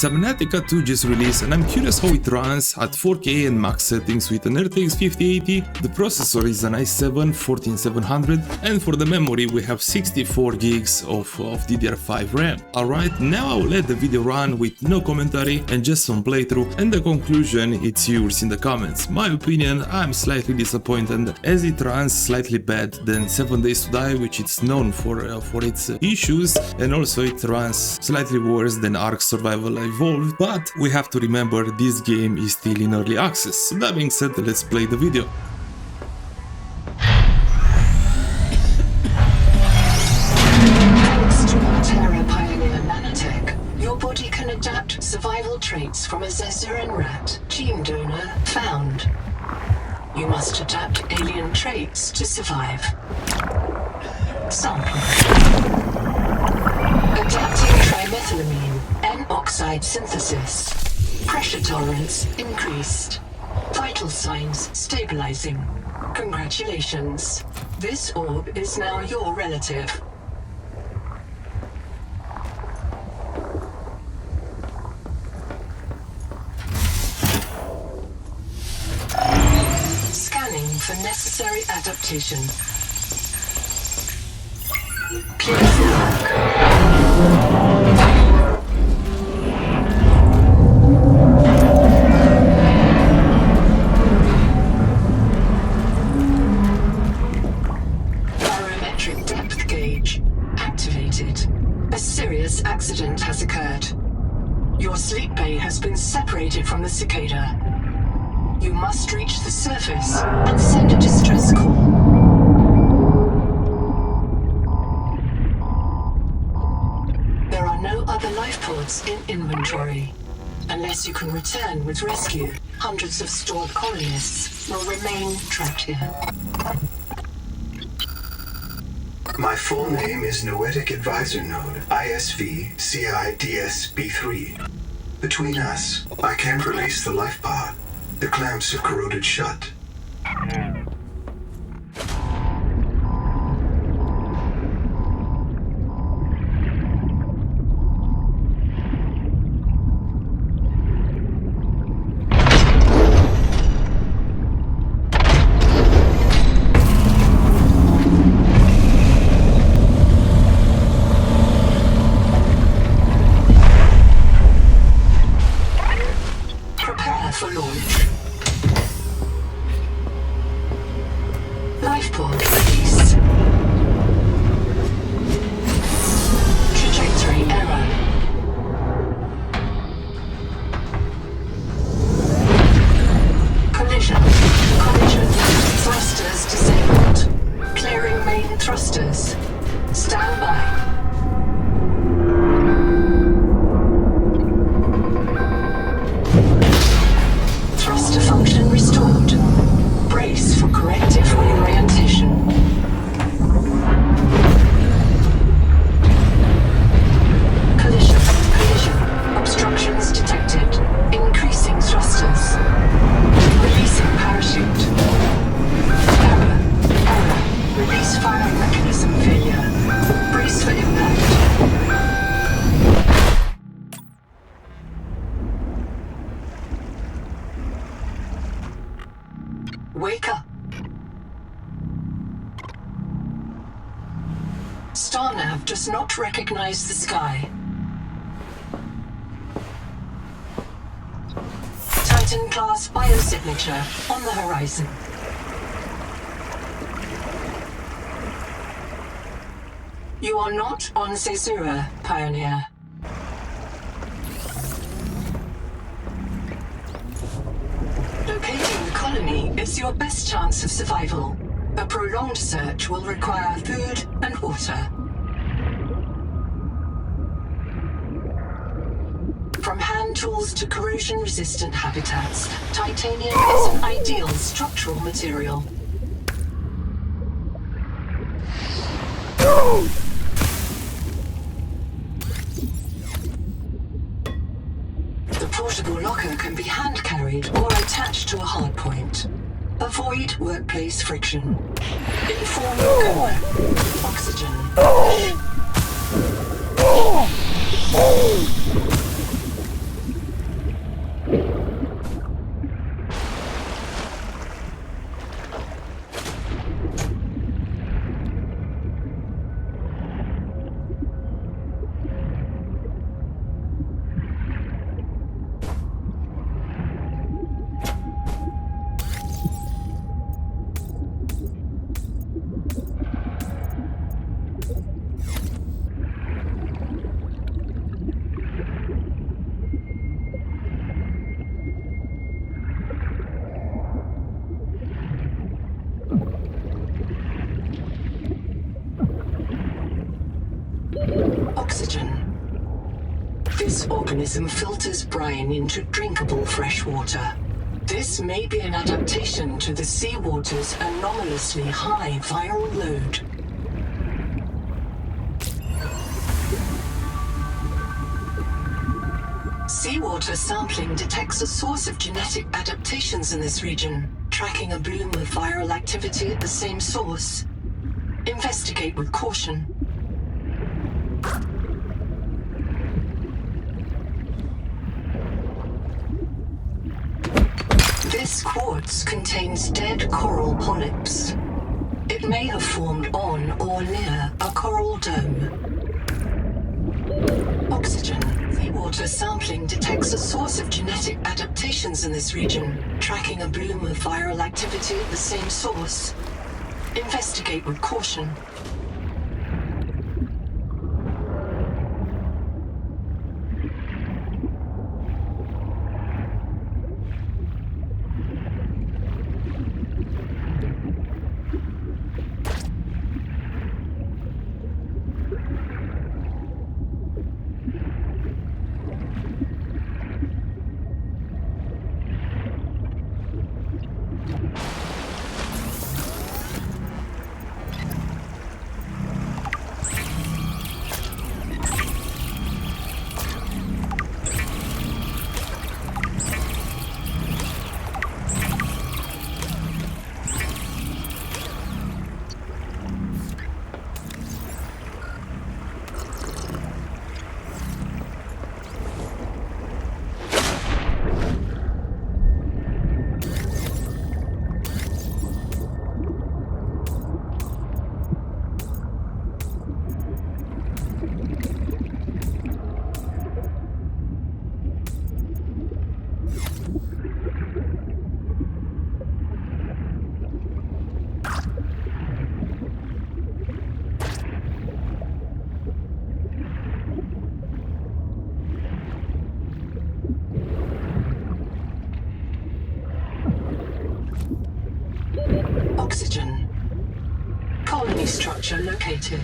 Subnautica 2 just released and I'm curious how it runs at 4K and max settings with an RTX 5080. The processor is an i7-14700 and for the memory we have 64 gigs of DDR5 RAM. Alright, now I'll let the video run with no commentary and just some playthrough, and the conclusion it's yours in the comments. My opinion, I'm slightly disappointed as it runs slightly bad than 7 Days to Die, which is known for its issues, and also it runs slightly worse than Ark Survival Evolved, but we have to remember this game is still in early access. So that being said, let's play the video. Your body can adapt survival traits from a Zezuran rat gene donor found. You must adapt alien traits to survive. Sample. Adapting trimethylamine, N-oxide synthesis. Pressure tolerance increased. Vital signs stabilizing. Congratulations. This orb is now your relative. Scanning for necessary adaptation. Clear for work. Barometric depth gauge activated. A serious accident has occurred. Your sleep bay has been separated from the cicada. You must reach the surface and send a distress call. There are no other life pods in inventory. Unless you can return with rescue, hundreds of stored colonists will remain trapped here. My full name is Noetic Advisor Node, ISV-CIDS-B3. Between us, I can't release the life pod. The clamps have corroded shut. Prepare for launch. Life pod release. Trajectory error. Collision. Thrusters disabled. Clearing main thrusters. Stand by. Thruster function restored. Brace for corrective reorientation. Collision. Obstructions detected. Increasing thrusters. Releasing parachute. Error. Release firing mechanism failure. Brace for impact. Wake up. StarNav does not recognize the sky. Titan-class biosignature on the horizon. You are not on Caesura, Pioneer. Locating the colony is your best chance of survival. A prolonged search will require food and water. From hand tools to corrosion-resistant habitats, titanium is an ideal structural material. The portable locker can be hand-carried or attached to a hardpoint. Avoid workplace friction. Inform your co-worker. Oxygen. mechanism filters brine into drinkable fresh water. This may be an adaptation to the seawater's anomalously high viral load. Seawater sampling detects a source of genetic adaptations in this region, tracking a bloom of viral activity at the same source. Investigate with caution. This quartz contains dead coral polyps. It may have formed on or near a coral dome. Oxygen. Seawater sampling detects a source of genetic adaptations in this region, tracking a bloom of viral activity at the same source. Investigate with caution. Oxygen. Colony structure located.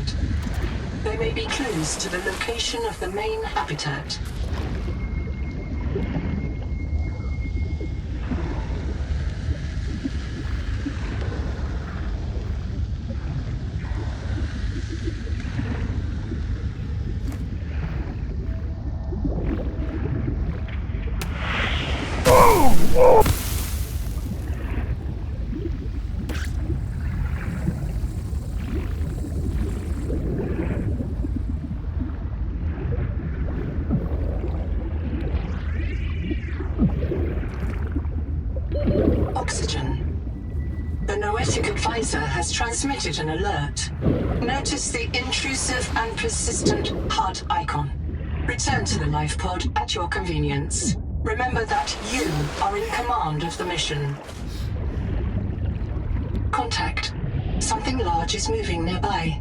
There may be clues to the location of the main habitat. Oxygen. The Noetic advisor has transmitted an alert. Notice the intrusive and persistent HUD icon. Return to the life pod at your convenience. Remember that you are in command of the mission. Contact. Something large is moving nearby.